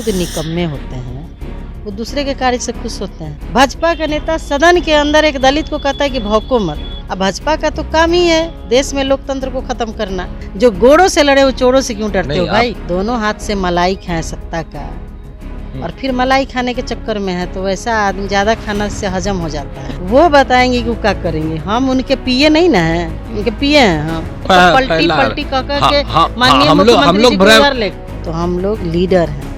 खुद निकम्मे होते हैं वो दूसरे के कार्य से खुश होते हैं। भाजपा का नेता सदन के अंदर एक दलित को कहता है कि भौंको मत। अब भाजपा का तो काम ही है देश में लोकतंत्र को खत्म करना। जो गोड़ों से लड़े वो चोरों से क्यों डरते हो भाई? दोनों हाथ से मलाई खाए सत्ता का, और फिर मलाई खाने के चक्कर में है तो वैसा आदमी ज्यादा खाना से हजम हो जाता है। वो बताएंगे कि वो क्या करेंगे। हम उनके पिए नहीं ना है, उनके पिए हैं हम। तो पलटी पलटी कह के माननीय मुख्यमंत्री जी तो हम लोग लीडर हैं,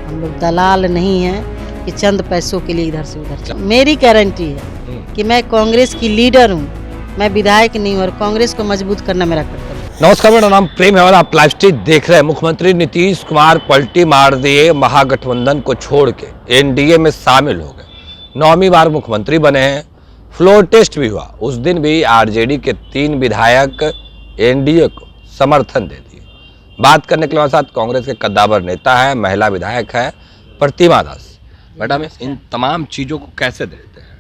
हम लोग दलाल नहीं हैं कि चंद पैसों के लिए इधर से उधर। मेरी गारंटी है कि मैं कांग्रेस की लीडर हूँ, मैं विधायक नहीं हूँ, और कांग्रेस को मजबूत करना मेरा कर्तव्य। नमस्कार, मेरा नाम प्रेम है और आप लाइव स्ट्रीट देख रहे हैं। मुख्यमंत्री नीतीश कुमार पलटी मार दिए, महागठबंधन को छोड़ के एनडीए में शामिल हो गए। 9वीं बार मुख्यमंत्री बने हैं। फ्लोर टेस्ट भी हुआ, उस दिन भी आरजेडी के 3 विधायक एनडीए को समर्थन दे दिए। बात करने के लिए हमारे साथ कांग्रेस के कद्दावर नेता है, महिला विधायक है प्रतिमा दास। मैडम, इन तमाम चीज़ों को कैसे देखते हैं?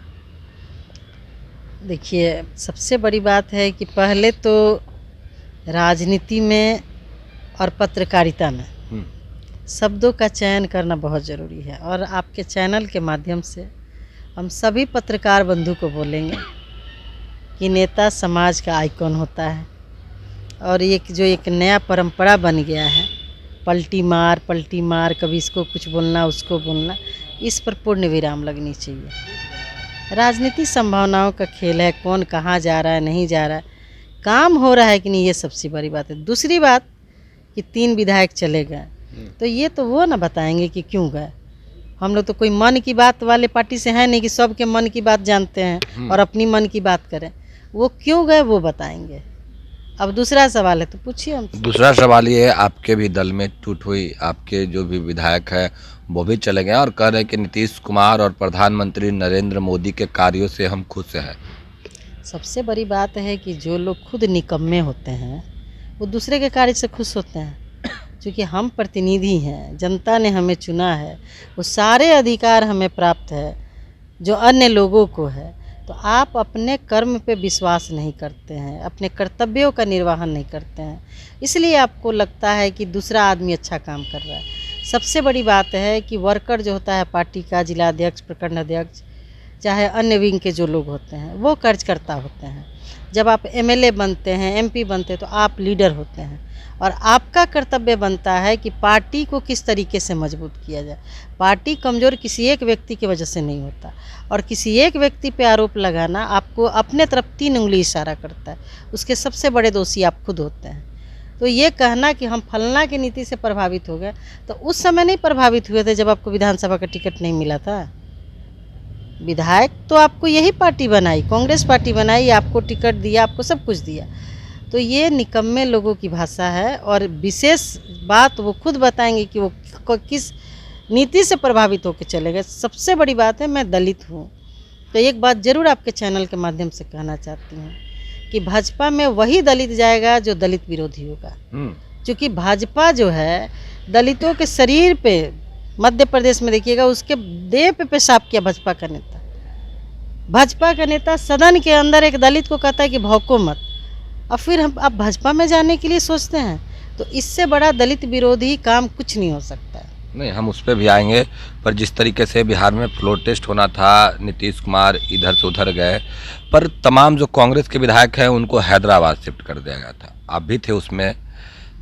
देखिए, सबसे बड़ी बात है कि पहले तो राजनीति में और पत्रकारिता में शब्दों का चयन करना बहुत ज़रूरी है, और आपके चैनल के माध्यम से हम सभी पत्रकार बंधु को बोलेंगे कि नेता समाज का आइकॉन होता है, और एक नया परंपरा बन गया है पलटी मार, कभी इसको कुछ बोलना उसको बोलना, इस पर पूर्ण विराम लगनी चाहिए। राजनीति संभावनाओं का खेल है, कौन कहाँ जा रहा है नहीं जा रहा है, काम हो रहा है कि नहीं, ये सबसे बड़ी बात है। दूसरी बात कि 3 विधायक चले गए तो ये तो वो ना बताएंगे कि क्यों गए। हम लोग तो कोई मन की बात वाले पार्टी से हैं नहीं कि सबके मन की बात जानते हैं और अपनी मन की बात करें। वो क्यों गए वो बताएंगे। अब दूसरा सवाल है तो पूछिए हम। दूसरा सवाल ये है, आपके भी दल में टूट हुई, आपके जो भी विधायक है वो भी चले गए और कह रहे हैं कि नीतीश कुमार और प्रधानमंत्री नरेंद्र मोदी के कार्यों से हम खुश हैं। सबसे बड़ी बात है कि जो लोग खुद निकम्मे होते हैं वो दूसरे के कार्य से खुश होते हैं। क्योंकि हम प्रतिनिधि हैं, जनता ने हमें चुना है, वो सारे अधिकार हमें प्राप्त है जो अन्य लोगों को है। तो आप अपने कर्म पे विश्वास नहीं करते हैं, अपने कर्तव्यों का निर्वहन नहीं करते हैं, इसलिए आपको लगता है कि दूसरा आदमी अच्छा काम कर रहा है। सबसे बड़ी बात है कि वर्कर जो होता है पार्टी का, जिलाध्यक्ष, प्रखंड अध्यक्ष, चाहे अन्य विंग के जो लोग होते हैं वो कार्यकर्ता होते हैं। जब आप एमएलए बनते हैं, एमपी बनते हैं तो आप लीडर होते हैं, और आपका कर्तव्य बनता है कि पार्टी को किस तरीके से मजबूत किया जाए। पार्टी कमज़ोर किसी एक व्यक्ति की वजह से नहीं होता, और किसी एक व्यक्ति पे आरोप लगाना आपको अपने तरफ 3 उंगली इशारा करता है, उसके सबसे बड़े दोषी आप खुद होते हैं। तो ये कहना कि हम फलना की नीति से प्रभावित हो गए, तो उस समय नहीं प्रभावित हुए थे जब आपको विधानसभा का टिकट नहीं मिला था। विधायक तो आपको यही पार्टी बनाई, कांग्रेस पार्टी बनाई, आपको टिकट दिया, आपको सब कुछ दिया। तो ये निकम्मे लोगों की भाषा है, और विशेष बात वो खुद बताएंगे कि वो किस नीति से प्रभावित होकर चले गए। सबसे बड़ी बात है, मैं दलित हूँ, तो एक बात ज़रूर आपके चैनल के माध्यम से कहना चाहती हूँ कि भाजपा में वही दलित जाएगा जो दलित विरोधी होगा। क्योंकि भाजपा जो है दलितों के शरीर पे, मध्य प्रदेश में देखिएगा उसके देह पे पेशाब किया भाजपा का नेता। भाजपा का नेता सदन के अंदर एक दलित को कहता है कि भौंको मत, और फिर हम आप भाजपा में जाने के लिए सोचते हैं। तो इससे बड़ा दलित विरोधी काम कुछ नहीं हो सकता है। नहीं, हम उस पर भी आएंगे, पर जिस तरीके से बिहार में फ्लोर टेस्ट होना था, नीतीश कुमार इधर से उधर गए, पर तमाम जो कांग्रेस के विधायक हैं उनको हैदराबाद शिफ्ट कर दिया गया था, आप भी थे उसमें।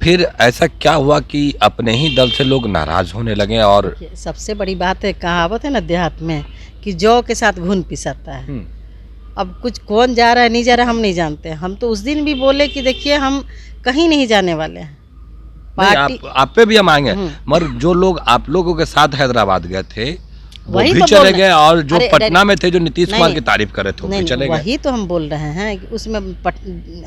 फिर ऐसा क्या हुआ कि अपने ही दल से लोग नाराज होने लगे? और सबसे बड़ी बात है, कहावत है ना देहात में कि जौ के साथ घुन पिसाता है। अब कुछ कौन जा रहा है नहीं जा रहा हम नहीं जानते। हम तो उस दिन भी बोले कि देखिए हम कहीं नहीं जाने वाले हैं। पार्टी आप पे भी हम आएंगे, मगर जो लोग आप लोगों के साथ हैदराबाद गए थे वो भी चले गए, और जो पटना में थे जो नीतीश कुमार की तारीफ कर रहे थे वो भी चले गए। वही तो हम बोल रहे हैं कि उसमें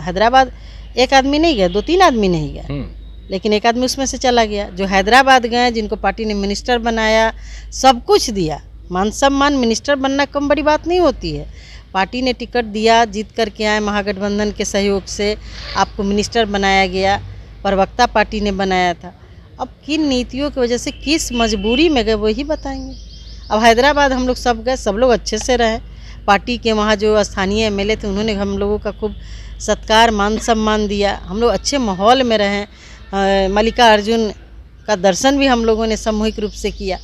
हैदराबाद एक आदमी नहीं गया, 2-3 आदमी नहीं गया, लेकिन एक आदमी उसमें से चला गया। जो हैदराबाद गए, जिनको पार्टी ने मिनिस्टर बनाया, सब कुछ दिया, मान सम्मान, मिनिस्टर बनना कम बड़ी बात नहीं होती है। पार्टी ने टिकट दिया, जीत करके आए, महागठबंधन के सहयोग से आपको मिनिस्टर बनाया गया, प्रवक्ता पार्टी ने बनाया था। अब किन नीतियों की वजह से, किस मजबूरी में गए वही बताएंगे। अब हैदराबाद हम लोग सब गए, सब लोग अच्छे से रहे। पार्टी के वहाँ जो स्थानीय एमएलए थे उन्होंने हम लोगों का खूब सत्कार मान सम्मान दिया, हम लोग अच्छे माहौल में रहें। मल्लिका अर्जुन का दर्शन भी हम लोगों ने सामूहिक रूप से किया।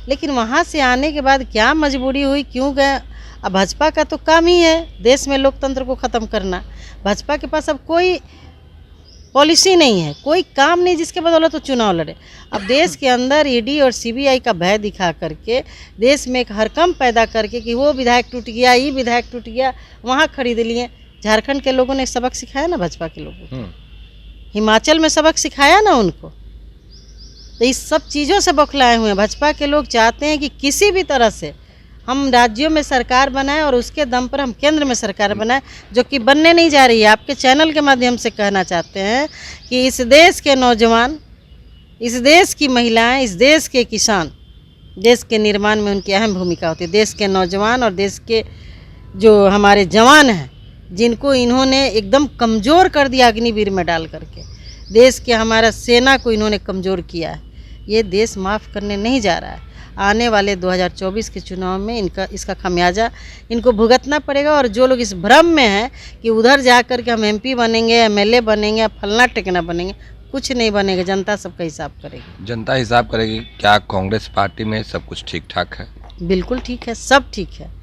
लेकिन वहाँ से आने के बाद क्या मजबूरी हुई, क्यों गए? अब भाजपा का तो काम ही है देश में लोकतंत्र को ख़त्म करना। भाजपा के पास अब कोई पॉलिसी नहीं है, कोई काम नहीं जिसके बदौलत तो चुनाव लड़े। अब देश के अंदर ईडी और सीबीआई का भय दिखा करके, देश में एक हरकंप पैदा करके कि वो विधायक टूट गया, ये विधायक टूट गया, वहाँ खरीद लिए। झारखंड के लोगों ने सबक सिखाया ना भाजपा के लोगों को, हिमाचल में सबक सिखाया ना उनको। तो इस सब चीज़ों से बौखलाए हुए हैं। भाजपा के लोग चाहते हैं कि किसी भी तरह से हम राज्यों में सरकार बनाएं और उसके दम पर हम केंद्र में सरकार बनाएं, जो कि बनने नहीं जा रही है। आपके चैनल के माध्यम से कहना चाहते हैं कि इस देश के नौजवान, इस देश की महिलाएं, इस देश के किसान, देश के निर्माण में उनकी अहम भूमिका होती है। देश के नौजवान और देश के जो हमारे जवान हैं, जिनको इन्होंने एकदम कमज़ोर कर दिया अग्निवीर में डाल करके, देश के हमारा सेना को इन्होंने कमज़ोर किया है। ये देश माफ़ करने नहीं जा रहा है। आने वाले 2024 के चुनाव में इसका खमियाजा इनको भुगतना पड़ेगा। और जो लोग इस भ्रम में हैं कि उधर जा कर के हम MP बनेंगे, MLA बनेंगे, फलना टेकना बनेंगे, कुछ नहीं बनेगा। जनता सबका हिसाब करेगी। जनता हिसाब करेगी। क्या कांग्रेस पार्टी में सब कुछ ठीक ठाक है? बिल्कुल ठीक है, सब ठीक है।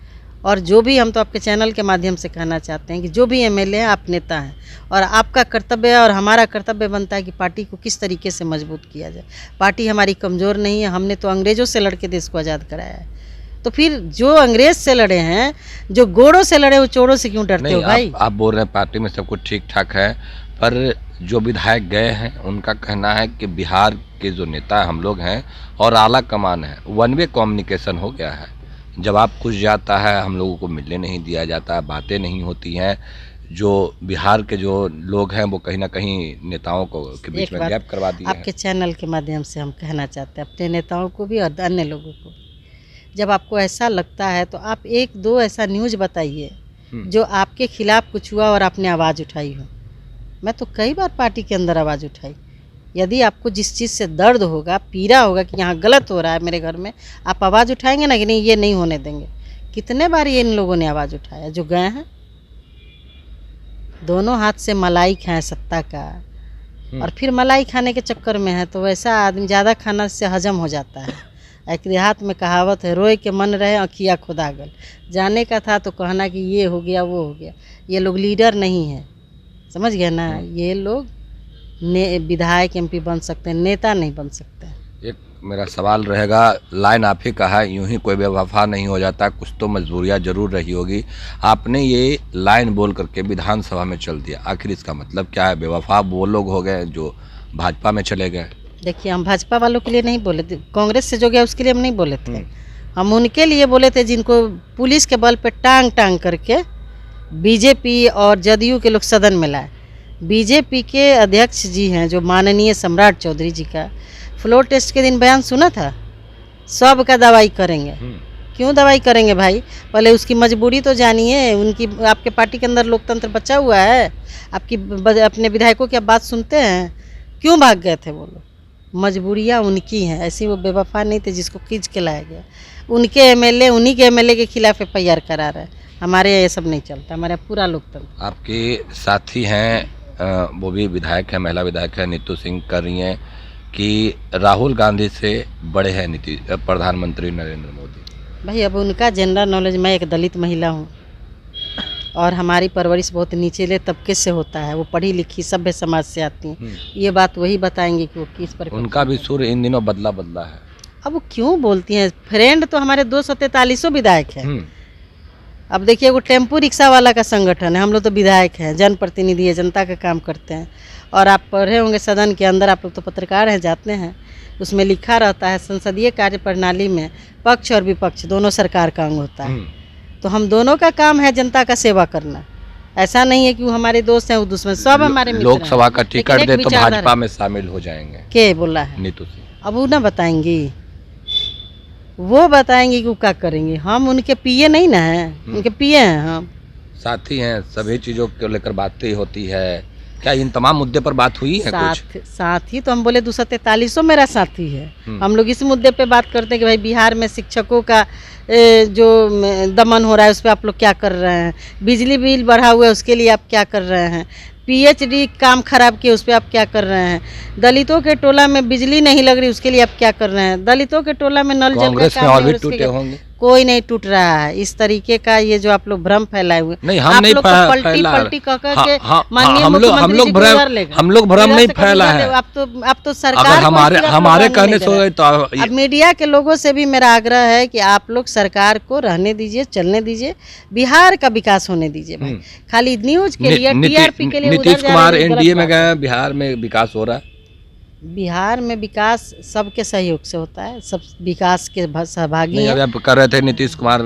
और जो भी, हम तो आपके चैनल के माध्यम से कहना चाहते हैं कि जो भी MLA हैं, आप नेता हैं, और आपका कर्तव्य और हमारा कर्तव्य बनता है कि पार्टी को किस तरीके से मजबूत किया जाए। पार्टी हमारी कमज़ोर नहीं है। हमने तो अंग्रेज़ों से लड़ के देश को आज़ाद कराया है। तो फिर जो अंग्रेज़ से लड़े हैं, जो गोड़ों से लड़े, वो चोरों से क्यों डरते हो भाई? आप बोल रहे हैं पार्टी में सब कुछ ठीक ठाक है, पर जो विधायक गए हैं उनका कहना है कि बिहार के जो नेता हम लोग हैं और आला कमान है, वन वे कम्युनिकेशन हो गया है। जवाब कुछ जाता है, हम लोगों को मिलने नहीं दिया जाता, बातें नहीं होती हैं। जो बिहार के जो लोग हैं वो कहीं ना कहीं नेताओं को के बीच में गैप करवा दिए हैं। आपके चैनल के माध्यम से हम कहना चाहते हैं अपने नेताओं को भी और अन्य लोगों को भी, जब आपको ऐसा लगता है तो आप एक दो ऐसा न्यूज़ बताइए जो आपके खिलाफ कुछ हुआ और आपने आवाज़ उठाई हो। मैं तो कई बार पार्टी के अंदर आवाज़ उठाई। यदि आपको जिस चीज़ से दर्द होगा, पीड़ा होगा कि यहाँ गलत हो रहा है मेरे घर में, आप आवाज़ उठाएंगे ना कि नहीं, ये नहीं होने देंगे। कितने बार ये इन लोगों ने आवाज़ उठाया जो गए हैं। दोनों हाथ से मलाई खाएं सत्ता का, और फिर मलाई खाने के चक्कर में है तो वैसा आदमी ज़्यादा खाना से हजम हो जाता है। एक देहात में कहावत है, रोए के मन रहे अखिया खुदा गल। जाने का था तो कहना कि ये हो गया, वो हो गया। ये लोग लीडर नहीं है, समझ गए ना? ये लोग विधायक MP बन सकते हैं, नेता नहीं बन सकते। एक मेरा सवाल रहेगा, लाइन आप ही का है, यूं ही कोई बेवफा नहीं हो जाता, कुछ तो मजबूरियां जरूर रही होगी। आपने ये लाइन बोल करके विधानसभा में चल दिया, आखिर इसका मतलब क्या है? बेवफा वो लोग हो गए जो भाजपा में चले गए। देखिए, हम भाजपा वालों के लिए नहीं बोले थे, कांग्रेस से जो गया उसके लिए हम नहीं बोले थे। हम उनके लिए बोले थे जिनको पुलिस के बल पे टांग टांग करके BJP और जदयू के लोग सदन में लाए। BJP के अध्यक्ष जी हैं जो माननीय सम्राट चौधरी जी का फ्लोर टेस्ट के दिन बयान सुना था, सब का दवाई करेंगे। क्यों दवाई करेंगे भाई? पहले उसकी मजबूरी तो जानिए। उनकी, आपके पार्टी के अंदर लोकतंत्र बचा हुआ है? अपने विधायकों की आप बात सुनते हैं? क्यों भाग गए थे वो लोग? मजबूरियाँ उनकी हैं, ऐसी वो बेवफा नहीं थे जिसको खींच के लाया गया। उनके MLA उन्हीं के MLA के खिलाफ FIR करा रहे हैं। हमारे ये सब नहीं चलता, हमारे पूरा लोकतंत्र। आपके साथी हैं, वो भी विधायक है, महिला विधायक है, नीतू सिंह, कर रही हैं कि राहुल गांधी से बड़े हैं प्रधानमंत्री नरेंद्र मोदी। भाई अब उनका जनरल नॉलेज, मैं एक दलित महिला हूँ और हमारी परवरिश बहुत निचले तबके से होता है। वो पढ़ी लिखी सभ्य समाज से आती हैं, ये बात वही बताएंगे कि वो किस पर। उनका भी सुर इन दिनों बदला है। अब वो क्यों बोलती हैं? फ्रेंड तो हमारे 243 विधायक हैं। अब देखिए, वो टेम्पू रिक्शा वाला का संगठन है, हम लोग तो विधायक हैं, जनप्रतिनिधि है, जनता का काम करते हैं। और आप पढ़े होंगे सदन के अंदर, आप लोग तो पत्रकार हैं, जाते हैं, उसमें लिखा रहता है संसदीय कार्य प्रणाली में पक्ष और विपक्ष दोनों सरकार का अंग होता है। तो हम दोनों का काम है जनता का सेवा करना। ऐसा नहीं है कि वो हमारे दोस्त हैं, वो दुश्मन, सब हमारे मित्र हैं। लोकसभा का टिकट दे तो भाजपा में शामिल हो जाएंगे, के बोला है नीतू सिंह? अब वो ना बताएंगी, वो बताएंगे कि वो क्या करेंगे। हम उनके पिए नहीं ना हैं, उनके पिए हैं, हम साथी हैं। सभी चीज़ों को लेकर बातें होती है। क्या इन तमाम मुद्दे पर बात हुई है? साथी तो हम बोले 243 मेरा साथी है। हम लोग इस मुद्दे पे बात करते हैं कि भाई बिहार में शिक्षकों का जो दमन हो रहा है उस पर आप लोग क्या कर रहे हैं? बिजली बिल बढ़ा हुआ है, उसके लिए आप क्या कर रहे हैं? PhD काम खराब किए, उस पर आप क्या कर रहे हैं? दलितों के टोला में बिजली नहीं लग रही, उसके लिए आप क्या कर रहे हैं? दलितों के टोला में नल जल का कांग्रेस में काम और नहीं भी हो रहा, टूटे होंगे। कोई नहीं टूट रहा है। इस तरीके का ये जो आप लोग भ्रम फैलाए हुए, नहीं, हम आप नहीं लोग तो पलटी पलटी कह के माननीय मुख्यमंत्री जी को उधर ले गए। हम लोग भ्रम नहीं फैला है। आप तो सरकार अगर को हमारे इस तरह हमारे रहने कहने नहीं से दे रहे। हो गए तो अब मीडिया के लोगों से भी मेरा आग्रह है कि आप लोग सरकार को रहने दीजिए, चलने दीजिए, बिहार का विकास होने दीजिए भाई। खाली न्यूज के लिए, TRP के लिए उधर नीतीश जा रहे कुमार हैं, गलत एनडीए में बात है। गए, बिहार में विकास हो रहा है। बिहार में विकास सबके सहयोग से होता है, सब विकास के सहभागी नहीं, हैं। अभी आप कर रहे थे नीतीश कुमार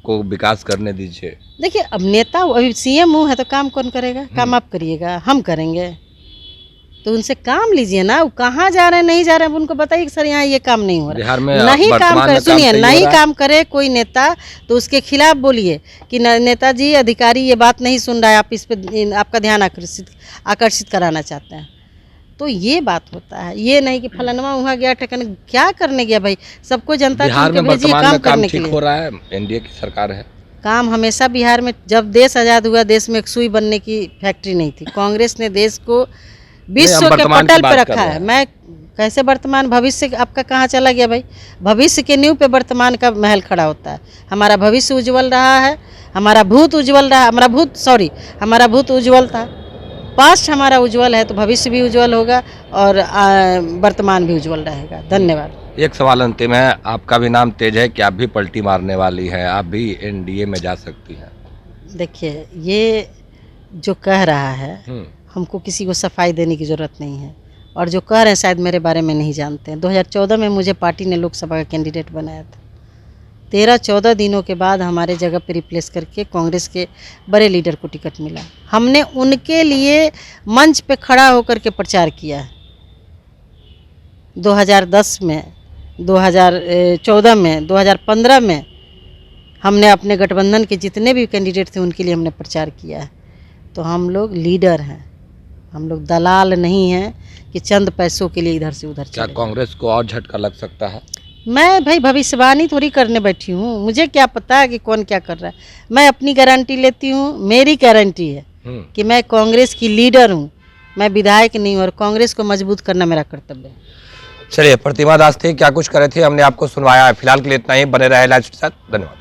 को विकास करने दीजिए। देखिए, अब नेता अभी CM है तो काम कौन करेगा? काम आप करिएगा, हम करेंगे। तो उनसे काम लीजिए ना। वो कहाँ जा रहे हैं, नहीं जा रहे हैं, उनको बताइए कि सर यहाँ ये काम नहीं हो रहा। बिहार में नहीं काम वर्तमान करे, में काम सुनिए, सही हो नहीं रहा है। काम करे कोई नेता तो उसके खिलाफ बोलिए कि नेताजी अधिकारी ये बात नहीं सुन रहा है, आप इस पे आपका ध्यान आकर्षित कराना चाहते हैं। तो ये बात होता है, ये नहीं कि फलानवा वहाँ गया ठिकाने, क्या करने गया भाई? सबको जनता बिहार चुन के में भेजी है वर्तमान काम में काम करने के ठीक लिए। हो रहा है, एनडीए की सरकार है। काम हमेशा बिहार में, जब देश आज़ाद हुआ, देश में एक सुई बनने की फैक्ट्री नहीं थी। कांग्रेस ने देश को विश्व के वर्तमान की पटल बात पे कर रखा रहे है। हैं। मैं कैसे वर्तमान, भविष्य आपका कहाँ चला गया भाई? भविष्य के नींव पे वर्तमान का महल खड़ा होता है। हमारा भविष्य उज्जवल रहा है, हमारा भूत उज्जवल रहा, हमारा भूत उज्जवल था। पास्ट हमारा उज्जवल है तो भविष्य भी उज्जवल होगा और वर्तमान भी उज्जवल रहेगा। धन्यवाद। एक सवाल अंतिम है, आपका भी नाम तेज है कि आप भी पलटी मारने वाली हैं, आप भी एनडीए में जा सकती हैं। देखिए, ये जो कह रहा है, हमको किसी को सफाई देने की ज़रूरत नहीं है। और जो कह रहे हैं शायद मेरे बारे में नहीं जानते हैं। 2014 में मुझे पार्टी ने लोकसभा का कैंडिडेट बनाया था। 13-14 दिनों के बाद हमारे जगह पे रिप्लेस करके कांग्रेस के बड़े लीडर को टिकट मिला। हमने उनके लिए मंच पे खड़ा होकर के प्रचार किया है। 2010 में, 2014 में, 2015 में हमने अपने गठबंधन के जितने भी कैंडिडेट थे उनके लिए हमने प्रचार किया है। तो हम लोग लीडर हैं, हम लोग दलाल नहीं हैं कि चंद पैसों के लिए इधर से उधर क्या चले। कांग्रेस को और झटका लग सकता है? मैं भाई भविष्यवाणी थोड़ी करने बैठी हूँ, मुझे क्या पता है कि कौन क्या कर रहा है। मैं अपनी गारंटी लेती हूँ, मेरी गारंटी है कि मैं कांग्रेस की लीडर हूँ, मैं विधायक नहीं हूँ, और कांग्रेस को मजबूत करना मेरा कर्तव्य है। चलिए, प्रतिमा दास थी, क्या कुछ करे थे हमने आपको सुनवाया है। फिलहाल के लिए इतना ही, बने रहे लाइव के साथ। धन्यवाद।